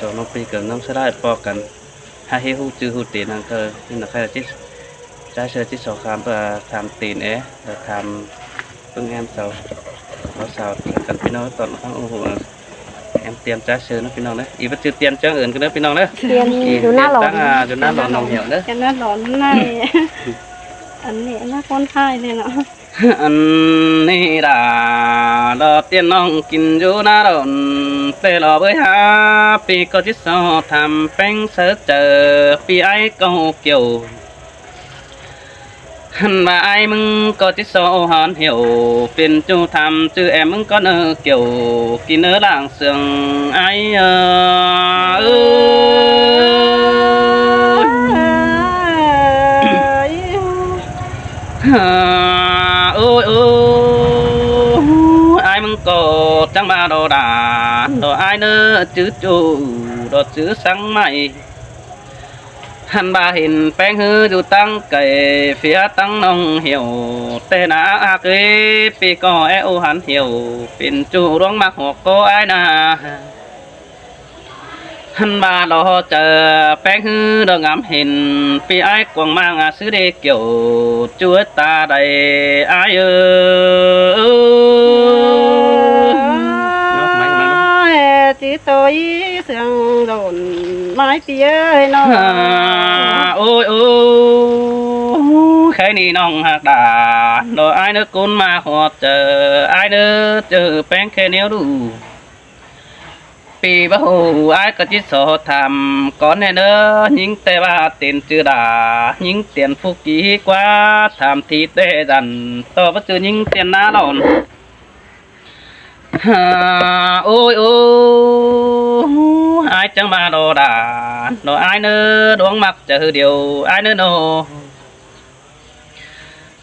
cho nó bị cần nó sẽ lại bỏ cần hai hi hu chữ hu tiền hàng cơ nhưng là khai là chít trái sơ chít sầu khám và tham tiền é và tham phương em sầu nó sầu cần pin nó toàn nó ủng hộ em tiêm trái sơ nó pin nó đấy ý vẫn chưa tiêm choอื่นcái đó pin nó đấy เรียนอยู่หน้าหลอน อยู่หน้าหลอนนองเหี่ยวเด้อ กันหน้าหลอนในอันนี้หน้าคนไทยเลยเนาะ อันนี้ด่าเราเตียนน้องกินอยู่หน้าหลอนเปรอเบยหาปีก็จิตสอทำแป้งเสือเจอปีไอ้ก็เกี่ยวหันมาไอ้มึงก็จิตสอหันเหี่ยวเป็นจูทำชื่อแอมมึงก็เนอเกี่ยวกินเนื้อหลังเสืองไอ้โอ้ยโอ้ไอ้มึงก็จังมาโดด่าโดไอ้เนื้อจืดจูโดจืดสังใหม่หันบาเห็นแป้งฮืออยู่ตั้งไก่เฟียตั้งน้องเหี่ยวแต่หนาอาเกยปีก็แอวหันเหี่ยวเป็นจูร้องมักหัวก็ไอ้นาหันบาดอเจอแป้งฮือดองามเห็นปีไอ้กวางมางอาซื้อเดเกี่ยวจัวตาใดไอ้chỉ tôi sương đồn mái phía nó ôi ôi cái này nong hạt đà rồi ai nữa cún mà hoặc chờ ai nữa chờ bén khe néo đủปีบ่ฮู้อ้ายก็จิตโสทำก่อนแน่เด้อยิงแต่ว่าเตียนจือดายิงเตียนฟุกีกว่าทำทีเตดันต่อบ่จือยิงเตียนหน้าหลอนโอ้ยโอ้ai chẳng mà đồ đà đồ ai nữa đoán mặt chờ điều ai nữa nô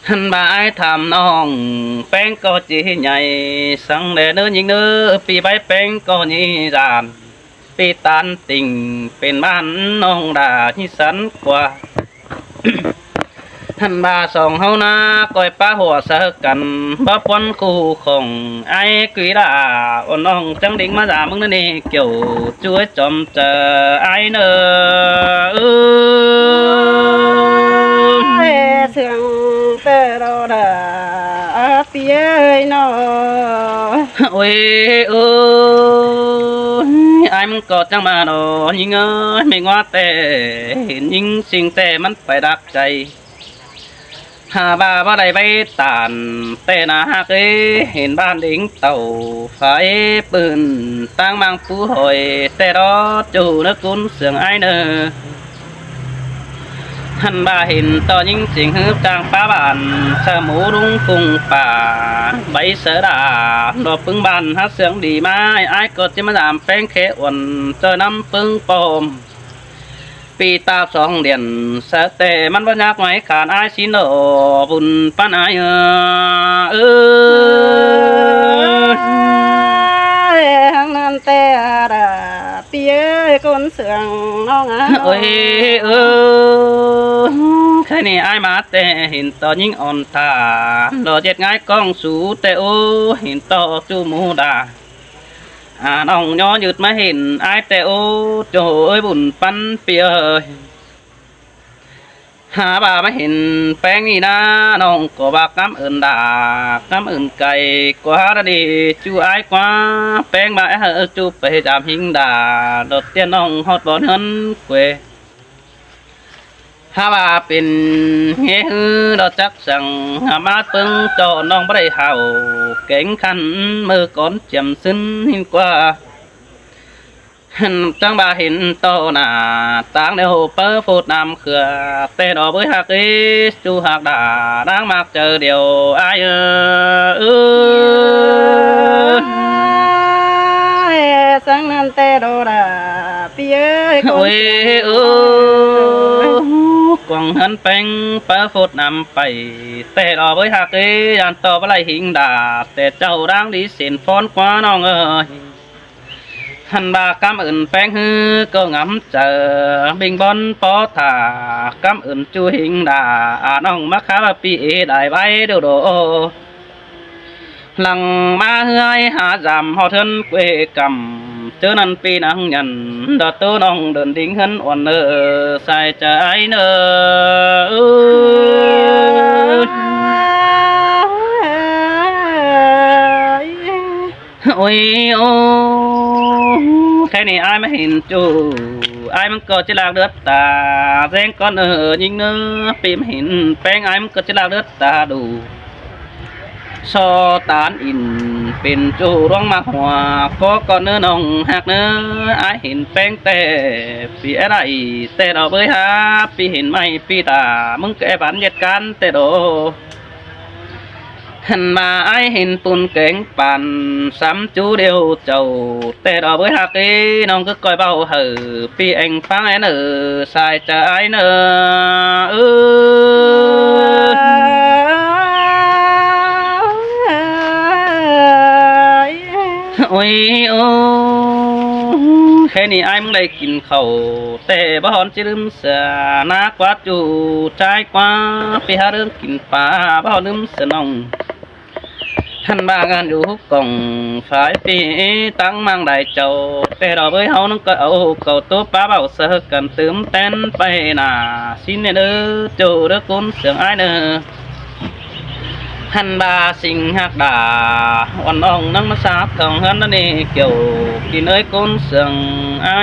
hắn bà ai thầm nong bén có chỉ nhảy sang để nữa những nữa pi bay bén có nhị giàn pi tan tình bên ban nong đà như sắn quaท่านบาสองเฮานาก้อยป้าหัวเสอกันบ่ปนคู่ของไอ้กุยดาอ่อนน้องจังดิ่งมาด่ามึงนั่นนี่เกี่ยวช่วยจอมเจอไอ้เนอเสียงเตอรอดาเปียน้อโอ้ยเออไอ้มึงก็จังมาโนยิงเอ้ยไม่งอแต่เห็นยิงสิ่งแต่มันไปดักใจหาบ้าบ่ได้ไปตานแต่นาเกเห็นบ้านเด็งเต่าไฟปืนตั้งมังผู้หอยแต่รอจู่นักกุนเสียงไอเนอหันบ้าเห็นต่อยิงเสียงฮึบจางป้าบ้านสมูรุงกุงป่าใบเสือดาดอกปึงบานฮัดเสียงดีไม้ไอ้กดจะมาดามแป้งเขอ่อนเจอน้ำปึงปอมปีตาสองเดือนเสแต่มันว่ายากไหมขาดไอ้สินโอบุญปันไอ้ทางนั้นแต่ดาเปียคนเสียงน้องเอ้ยแค่นี้ไอ้มาแต่เห็นต่อยิ่งอ่อนตาหล่อเจ็ดง่ายกล้องสูแต่โอ้เห็นต่อจูมูดาน้องย้อนหยุดมาเห็นไอ้แต่โอ้โจเอ้ยบุญปันเปียหาบ่ามาเห็นแป้งนี่นะน้องก็บากน้ำอื่นด่าน้ำอื่นไก่กว่าดีจูไอ้กว่าแป้งมาเฮอจูไปจามหิงด่าโดดเตี้ยน้องฮอดบ่อนเฮินเกวหาบ่าเป็นเฮ้ฮือเราจักสั่งหามาปึงโจน้องบ่ได้เห่าเก่งขันมือก่อนเจียมซึ้นหินกว่าจังบ่าเห็นโตหน้าต่างเดียวเปิ้ลฟูดนำเขื่อแต่ดอกเบื้อหักอีจูหักด่าดังมากเจอเดียวไอ้สังนั้นแต่ดอดาเปียโอ้ยกวางหันแป้งเปิ้ลฟูดนำไปแต่ดอกเบื้อหักอียันต่อไปไล่หิงด่าแต่เจ้าดังดีเสียนฟ้อนกว่าน้องเอ้ยหันบากำอื่นแป้งฮือก็งำเจอบิงบอลปอถากำอื่นจูหิงดาน้องมะขามปีได้ใบเดียวโดหลังมาเฮือยหาจำหอเทินเกวกำ chớ năn pi nắng nhận đợt tớ nong đơn đính hân oan nơ sai trái nơ ôi ô cái này ai mà hình chủ ai mà có chỉ lạc đất ta rèn con ở nhìn nữa phim hình phèn ai mà có chỉ lạc đất ta đủ so tán inเป็นจูร้องมาหัวก็ก่อนเนื้อน้องหักเนื้อไอเห็นแป้งแต่ปีอะไรแต่เราเบยหาปีเห็นไม่ปีตามึงแกบันเหตุการแต่โดหันมาไอเห็นตุนเก่งปั่นซ้ำจูเดียวเจ้าแต่เราเบยหักเอ้น้องก็คอยเบาเหอปีเอ็งฟังไอเนื้อสายใจเนื้อโอ้ยโอ้แค่นี้ไอ้มึงได้กินข้าวแต่บ่ฮอนจะลืมเสือนักว่าจูใจกว่าไปหาเรื่องกินปลาบ่ลืมเสือน้องหันบางานอยู่กล่องฝ่ายปีตั้งมังได้เจ้าแต่เราเว้ยเฮานั่งก็เอาเก่าตัวปลาเบาเสือกันเติมเต้นไปหน้าสินเด้อโจเด้อคนเสียงไอ้เด้อหันบาสิงหักดาวันอ่องนั่งมาสาบของหันนั่นนี่เกี่ยวกินเอ้ยคนเสียงไอ้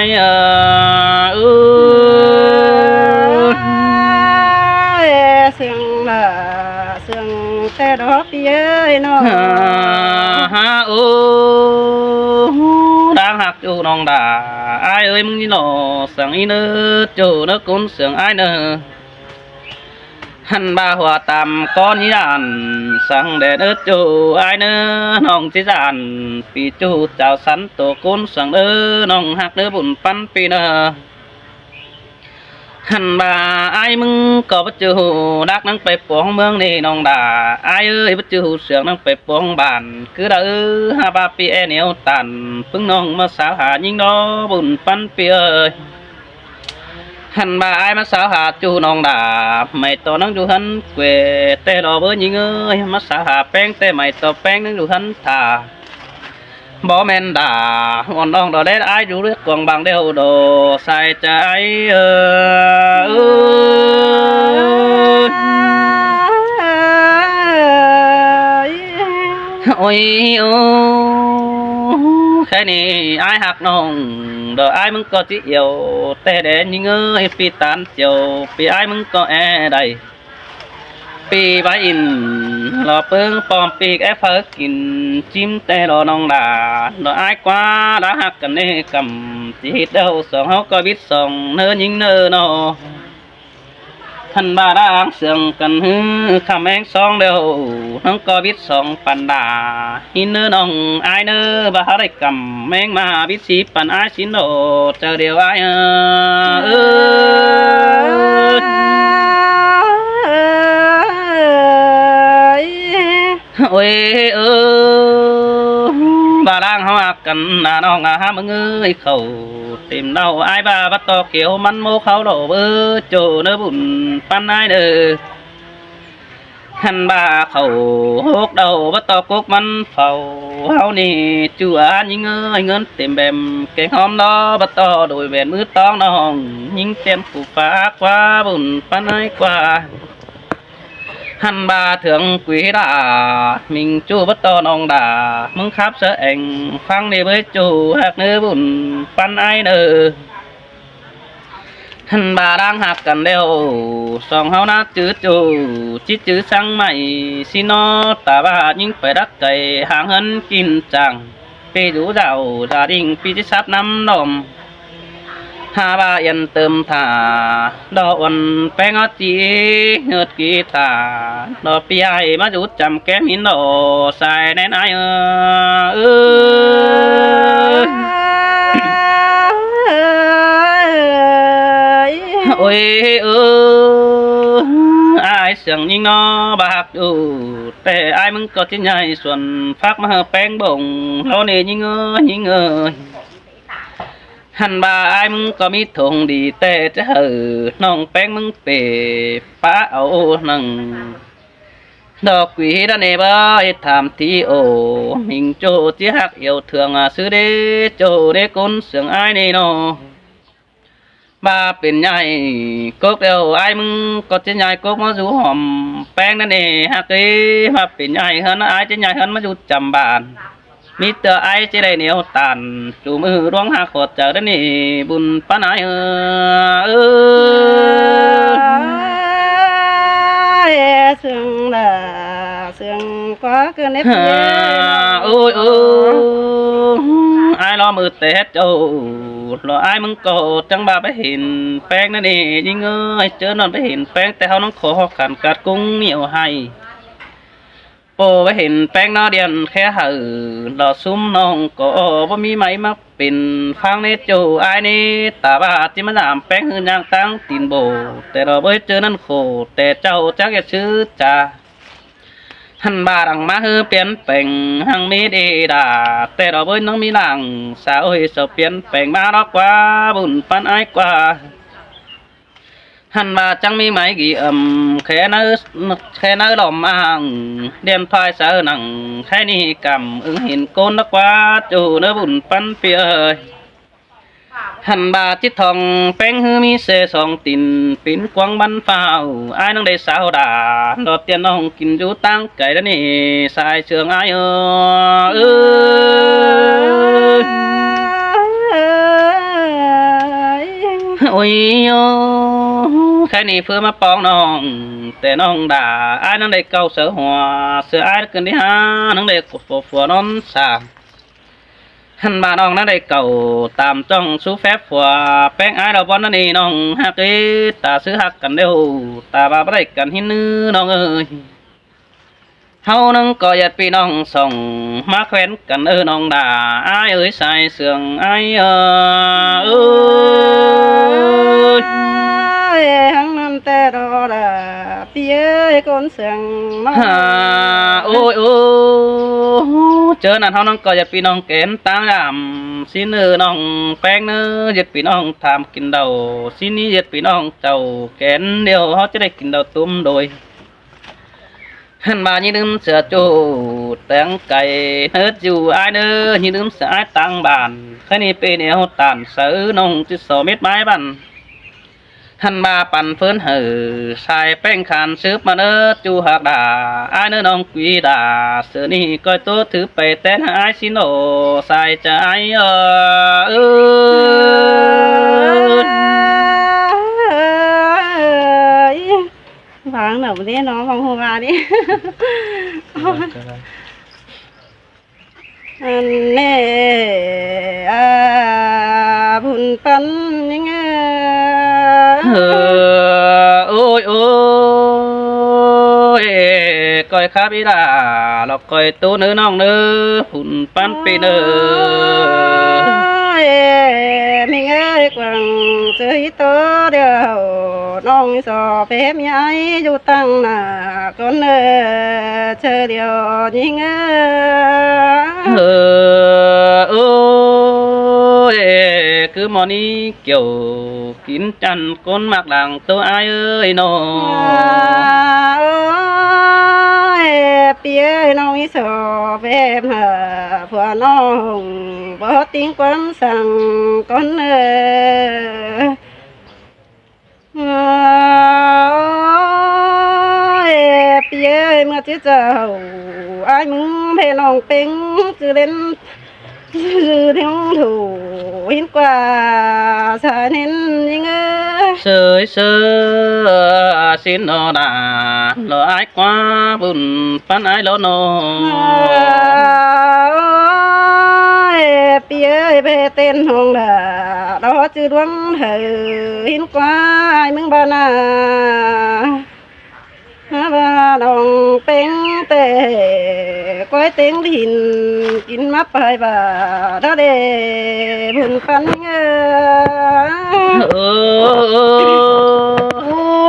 เสียงละเสียงแต่ดอกเย้ยน้องฮะโอ้đangหักจูน้องดาไอ้เอ้ยมึงนี่หนอเสียงอีเนื้อจูเนื้อคนเสียงไอ้เนื้อหันบาหัวตำก้อนยี่ดันสั่งแดดจูไอ้เนื้อน้องจีจันปีจูเจ้าสันตัวกุนสั่งเด้อน้องหักเด้อบุญปันปีเนื้อหันบาไอ้มึงก็ปัจจุดักนั่งไปปวงเมืองนี่น้องด่าไอ้เอ้ยปัจจุเสียงนั่งไปปวงบ้านคือเด้อฮาบาปีเหนียวตันพึ่งน้องมาสาวหายิงดอบุญปันปีเอ้ยหันบาไอ้มาสาวหาจูน้องด่าไม่ต่อนั่งอยู่หันเกวแต่รอเบอร์ยิงเอ้ยมาสาวหาแป้งแต่ไม่ต่อแป้งนั่งอยู่หันท่าบ่แม่นด่าวันน้องดอเด็ดไอ้อยู่เรื่องกวางบางเดียวโดใส่ใจโอ้ยโอ้แค่นี้ไอ้หักน้องดอไอ้มึงก็จิเอียวแต่เด่นยิงเอ้ยปีตันเจียวปีไอ้มึงก็แอได้ปีใบอินรอเปิ้งปอมปีกแอฟเฟิร์กินจิ้มแต่รอน้องด่าดอไอ้กว่าด่าหักกันเน่กำจิตเดาสองเฮาก็บิดสองเนื้อยิงเนื้อนอท่านบาด่างเสียงกันฮือคำแมงสองเดียวน้องก็บิดสองปันด่าหินเนื้อน้องไอ้เนื้อบาได้กำแมงมาบิดสีปันไอ้สินโดเจอเดียวไอ้โอ้ยบาด่างเขาหักกันนาน้องอามึงเอ้ยเขาเต็มเดาไอ้บาบัดตอเกี่ยวมันโมเขาโดเบอโจเนื้อบุญปันไอ้เด้อหันบาเขาหกเดาบัดตอกกมันเฝ้าเฮานี่จัวยิงเอ้ยเงินเต็มแบมแกงหอมดอบัดตอโดยแหวนมือตองน้องยิงเต็มผู้ฟ้ากว่าบุญปันไอ้กว่าหันบาเถืองกุยด่ามิงจูบัตตอนองด่ามึงครับเสเองฟังในเบยจูหักเนื้อบุญปันไอเนื้อหันบาดังหักกันเดียวสองเฮานาจื้อจูจิจื้อสั่งใหม่สินอตาบายิงไปรักใจห่างเหินกินจังปีดูเจ้าดาดิ่งปีที่ซับน้ำนมฮาบายันเติมถาดอกวันแป้งอจีเงือดกีตาดอกปีไอมาจุดจำแก้มหินดอกใส่แน่นไอโอ้ยไอเสียงยิงนอบากดูแต่ไอมึงก็จะใหญ่ส่วนฟักมาแป้งบ่งเราเนี่ยยิงยิงหันบาไอ้มึงก็มีทงดีแต่จะน้องแป้งมึงเปป้าเอานัง ดอกquỷ đã nề bơi tham thi ổ mình chỗ chỉ hạc yêu thương sư đế chỗ đế côn sướng ai nè nó baเป็นใหญ่กกเดียวไอ้มึงก็จะใหญ่กกมาอยู่หอมแป้งนั่นเองฮักเอ้มาเป็นใหญ่เฮินไอ้จะใหญ่เฮินมาอยู่จำบานมีเตอไอ้จะได้เหนียวตันจูมือร้องหาขอดเจอได้นี่บุญปานายsương là sương quá cơn nếp ôi ai lo mưa tết châu lo aiมึงโกจังบาไปเห็นแป้งนั่นเองยิ่งเอ้ยเจอนอนไปเห็นแป้งแต่เขาน้องขอขันกัดกุ้งเหนียวให้โปไปเห็นแป้งนอเดียนแค่หือเราซุ้มน้องก็บ่มีไหมมาเป็นฟังในจูไอ้นี่ตาบาที่มันแป้งหืนยางตั้งตีนโบแต่เราไม่เจอนั่นโคแต่เจ้าจักจะชื่อจ่าหันบาดังมาฮือเปลี่ยนแปลงหังมีดีดาแต่เราไม่น้องมีหลังสาวเฮสเปลี่ยนแปลงมารอกกว่าบุญปันไอ้กว่าหันมาจังมีไหมกี่แค่นื้อหล่อมอ่างเดียนพายเสือหนังแค่นี้กำเห็นโกนนักว่าจูเนื้อบุญปันเปียหันบาจิตทองแป้งฮือมีเสสองตินปิ่นกวางบันเฝ้าไอ้น้องได้สาวดาดอดเตียนน้องกินอยู่ตั้งไก่แล้วนี่สายเชืองไอ้โอ้ยแค่นี้เพื่อมาปองน้องแต่น้องด่าไอ้น้องได้เกาเสือหัวเสือไอ้เกินที่ห้าน้องได้กดฝัวนอนสาหันมาน้องนั่นได้เก่าตามจ้องสู้แฟบฝัวแป้งไอ้เราบอลนั่นนี่น้องฮักเอ้ตาซื้อฮักกันเดียวตาบาไม่ได้กันหินนื้อน้องเอ้ยเฮานึงก็อยากปีน้องส่งมาแขวนกันน้องด่าไอ้เอ้ยใส่เสื่องไอ้hăng năm tê đó là phía con sương nó ôi chờนั่นเฮาน้องก็อยากปีน้องแกนตางามสิเนื้อน้องแป้งเนื้อเย็ดปีน้องทำกินเดาสินี้เย็ดปีน้องเจ้าแกนเดียวเขาจะได้กินเดาตุ้มโดยหันมายี่ลืมเสือจูแตงไก่เนื้ออยู่ไอ้เนื้อยี่ลืมเสือไอ้ตังบานแค่นี้เป็นเอวตานเสือน้องจิตสอเม็ดไม้บันหันมาปั่นเฟินหือใส่แป้งขันซื้อมาเนื้อจูหักด่าไอ้เนื้อน้องกุยด่าเสือนี่ก้อยตัวถือไปแต่ไอ้สิโนใส่ใจvàng nở đi nó vòng hồ bà đi nè bùn phân nhưng ôi coi khá bí đà lọc coi tú nữ nong nữ phun pan pì nữ mình ơi quăng chơi tớ đều nong sò phép nhái du tăng là con chơi điều nhưng cứ món đi kiểu kín chăn con mặc làng tôi ai ơi nó phía nông ý sò phép phở nông bỏ tiếng quán sang con phía mà chứ giàu ai muốn về nông tính chứ đến dư theo thủ hiến quà xa nên những sơi xin nó đã lo ai quá buồn pan ai lo nó phía về tên hồng là đó chứ đúng thử hiến quà ai mừng ba na ba đồng tên tệ quay tiếng thìn kín mắt bài bà đó để buồn phân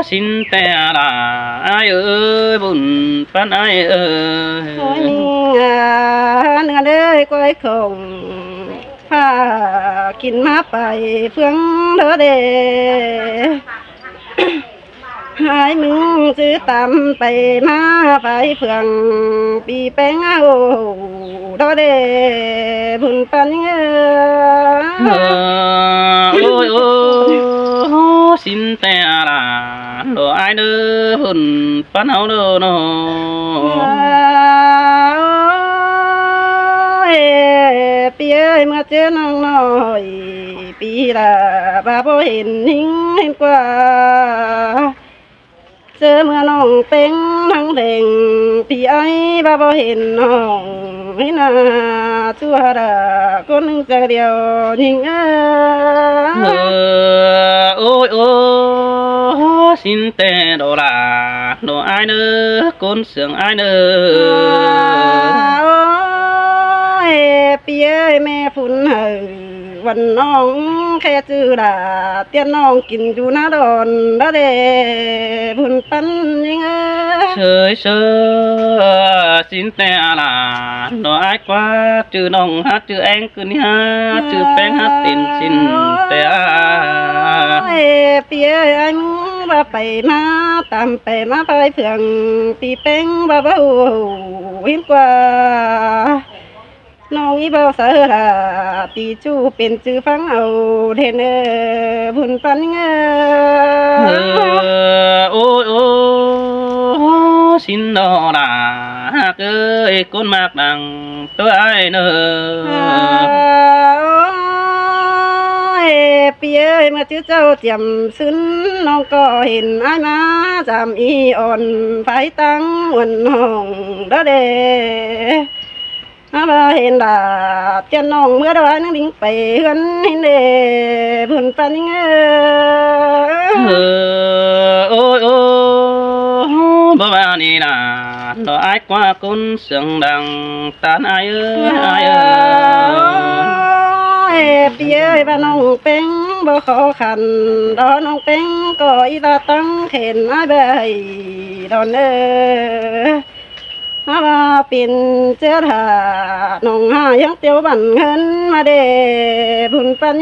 xin tè là ai ơi buồn phân ai ơi ôi mình nửa đời quay không pha kín mắt bài phương đó để หายมึงซื้อตามไปมาไปเฟืองปีแป้งเอาดอเดบุญปันเง โอ้ยโอ้สินแต่ละโดไอเด้อหุ่นปันเอาเด้อเนาะ ปีเอ้ยเมื่อเจอน้องน้อยปีละบาบ่เห็นหิงเห็นกว่าเจอเมื่อน้องเป็นทั้งเด่งปีไอ้บาบ่เห็นน้องให้นาชั่วดาคนหนึ่งใจเดียวยิงโอ้ยโอ้สินแต่โดละโดไอเด้อคนเสียงไอเด้อ ปีเอ้ยแม่ฝุ่นเหอวันน้องแค่จื้อดาเตี้ยน้องกินอยู่หน้าดอนแล้วเด้ฝุ่นปันยังเฉยเฉยสินแต่ละโดไอกว่าจื้อน้องฮัดจื้อแองคืนนี้ฮัดจื้อแป้งฮัดตินสินแต่ปีเอ้ยไอ้มึงว่าไปมาตามไปมาไปเพื่องปีแป้งว่าบ่เห็นกว่าน้องอีเบาเสือปีจูเป็นจื้อฟังเอาเทนบุญปันโอ้ยโอ้สินดอลาเกยก้นมากดังตัวไอเนอปีเอ้ยมาจื้อเจ้าเตรียมซึ้นน้องก็เห็นไอ้มาจำอีอ่อนไฟตั้งวันห้องเด้อเด้มาเห็นดาเจ้าน้องเมื่อดอยนั่งดิ้งไปเฮือนเห็นเด้บุญปันโอ้ยโอ้บ่มานี่นะดอกไอ้กว่าคนเสียงดังตานไอ้ไอ้ปีเอ้ยบ้านน้องเป็งบ่ขอขันดอนน้องเป็งก็อีตาตั้งเข็นไอ้ใบดอนมาเป็นเจ้าถาน้องหายังเตียวบันเงินมาเดบุญปัน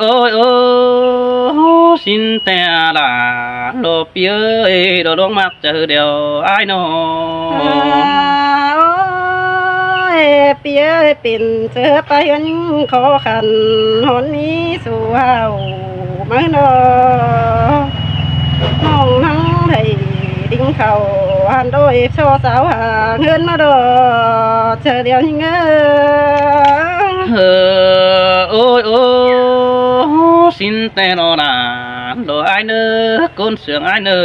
โอ้ยโอ้สินแต่ละโลเปียโดดวงมักเจอเดียวไอ้น้องปีเอ้ยเป็นเจอไปอันขอขันหอนนี้สู่เฮาไม่นอน้องทั้งไทยดิ้งเขาหันโดยโชว์สาวหาเงินมาดอเจอเดียวยิ่งโอ้ยโอ้สินแต่นอนาโดไอเนอคนเสียงไอเนอ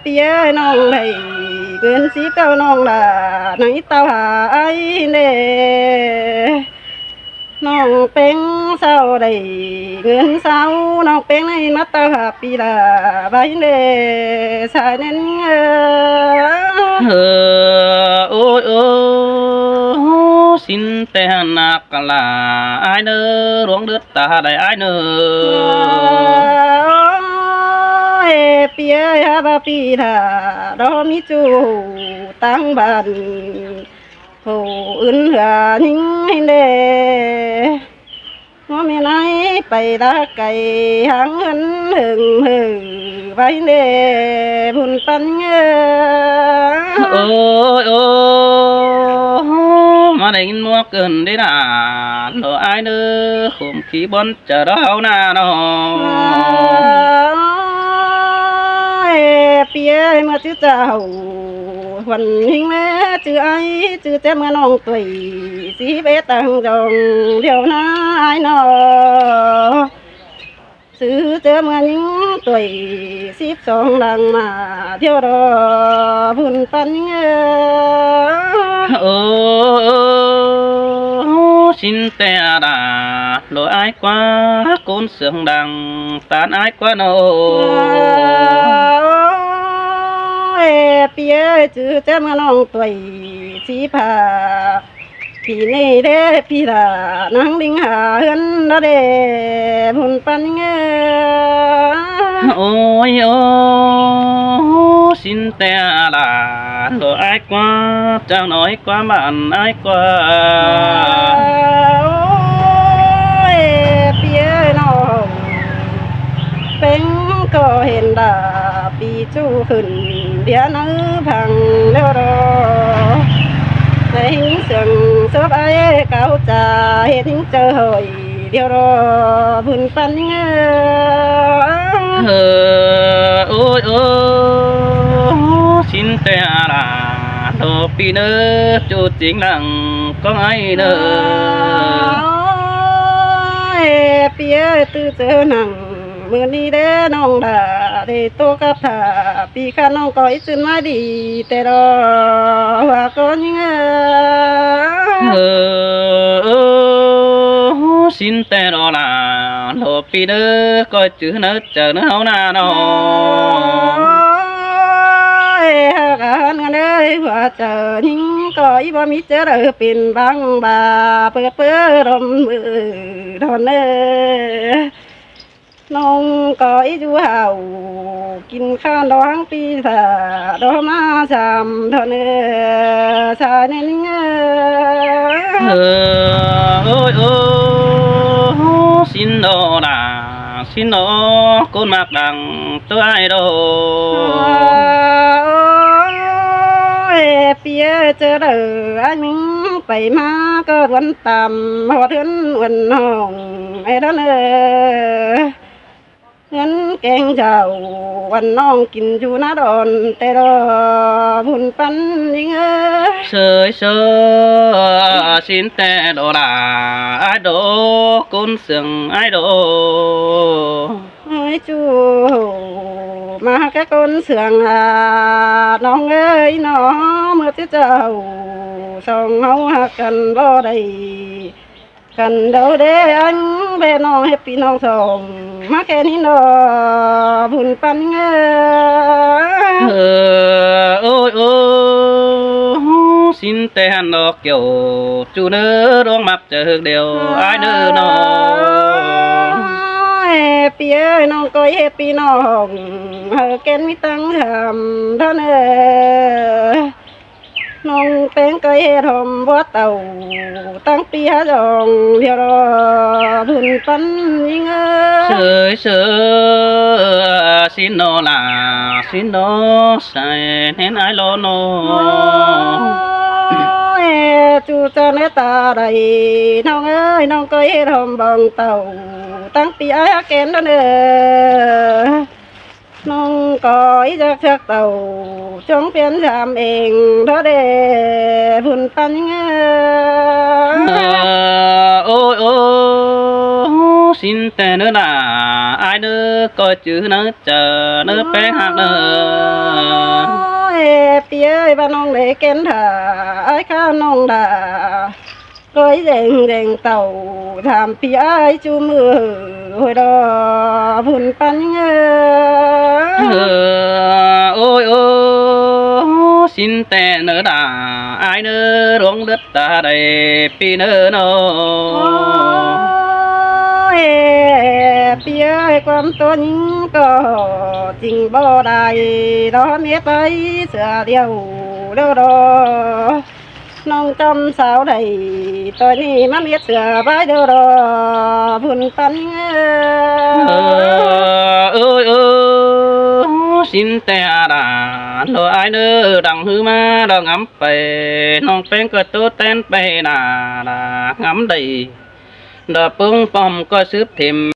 ปีเอ้ยน้องไทยเงินสีเต้าน้องล่ะไหนเต้าหาไอ้เน่น้องเป็งเศร้าได้เงินเศร้าน้องเป็งในมัตตาหาปีละใบเน่สายเน้นโอ้ยโอ้สินแต่นักกะลาไอเนอหลวงเดือดตาได้ไอเนอปีเอ้ยฮาบาปีท่าดอมิจูตั้งบ้านโหอื่นเหลือนิ่งให้เด้ว่าไม่ไหนไปรักไก่หางเงินหึงไว้เด้บุญปันโอ้ยโอ้มาได้ยินมัวเกินได้ด่าโดไอเด้อข่มขี้บนจะเดาหน้าน้องปีเอ้ยเมื่อจื้อเจ้าวันหิงแม่จื้อไอ้จื้อเจ้าเมื่อน้องตุยสีเบตังจงเดียวน้าไอ้นอซื้อเจ้าเมื่อหิงตุย12ดังมาเที่ยวรอบุญปันโอ้สินแต่ดาโลไอ้กว่าคนเสียงดังตานไอ้กว่าโนปีเอ้ยจื้อเจ้าเมื่อน้องตุยสีผ้าพี่นี่เด้พี่ละนั่งลิงหาเฮือนละเด้บุญปันโอ้ยโอ้สินแต่ละโลไอ้กว่าเจ้าน้อยกว่าบ้านไอ้กว่า ขึ้นเดี๋ยวนื้อพังเร็วรอในหิ้งเสียงเสือใบเก่าจ่าเห็นหิ้งเจอหอยเดี๋ยวรอบุญปันเงอ ôi ôi xin te là đồ pi nơ chú chính lặng có ai nơ ôi phía tư giờ nặng mưa đi để nong đà để tô cặp thả pi khăn nong có ít chân mai đi tê đó và có những xin te đó là đồ pi nơ coi chữ nơ chờ nó hấu na nó cả ngàn ơi và chờ những coi bao mi chờ đợi pin băng bà bơ bơ rôm mưa đòn ơi nông coi chú hàoกิน ข้าวร้องปีศาจดอมาจำđòn ơi xa nên ôi ôi xin đó là xin đó con mặc đằng tôi ai đâu phía chờ đợi anh phải má cơ vẫn tầm họ thuyền quần hồng ai đó nữaงั้นแกงเจ้าวันน้องกินอยู่นะดอนแต่รอบุญปันยิงsơi sơi xin te đó là ai đó con sừng ai đó ไอ้จูมาแค่คนเสืองน้องเอ้ยน้องเมื่อที่เจ้าส่องเฮาหักกันบ่ได้กันเดาเด้อันแม่น้องให้พี่น้องส่งมาแค่นี้เนาะบุญปันôi ôi xin te hàn đó kiểu chú nơ đón mặt chờ đều ai nơ nó พี่เอ้ยน้องก็เฮ็ดพี่น้องเฮาแก่นมีตังทำเท่านั้นน้องเป็นก็เฮ็ดหอมบ่เต่าตั้งปีหาจองเดียวรอบุญปันยิงsơi sơi xin nó là xin nó sai nên ai lo nó จูจะเนตาใดน้องเอ้ยน้องก็เฮ็ดหอมบองเต่าตั้งปีหาแก่นเด้อเด้อน้องก็อีจักเชือกเต่าจงเปลี่ยนทำเองเท่าเด้บุญปันยิงôi ôi xin te nữa là ai nữa coi chữ nó chờ nó bé hát nữa พี่เอ้ยบ้านน้องเล็กแก่นถ่าไอ้ข้าน้องด่าก้อยแดงเต่าถามพี่ไอ้จูมือหัวดอบุญปันยิงôi ôi xin te nữa là ai nữa ruộng đất ta đầy pi nữa nó พี่เอ้ยความตัวยิงก็จริงบ่ได้ดอเมียไปเสือเดียวเด้อดอน้องจำสาวใดตอนนี้มาเมียเสือไปเด้อดอบุญปันôi ôi xin te là lo ai nữa đằng hư ma đằng ngắm về non bên coi tốt tên về là ngắm đầy đờ bưng bom coi sướp thềm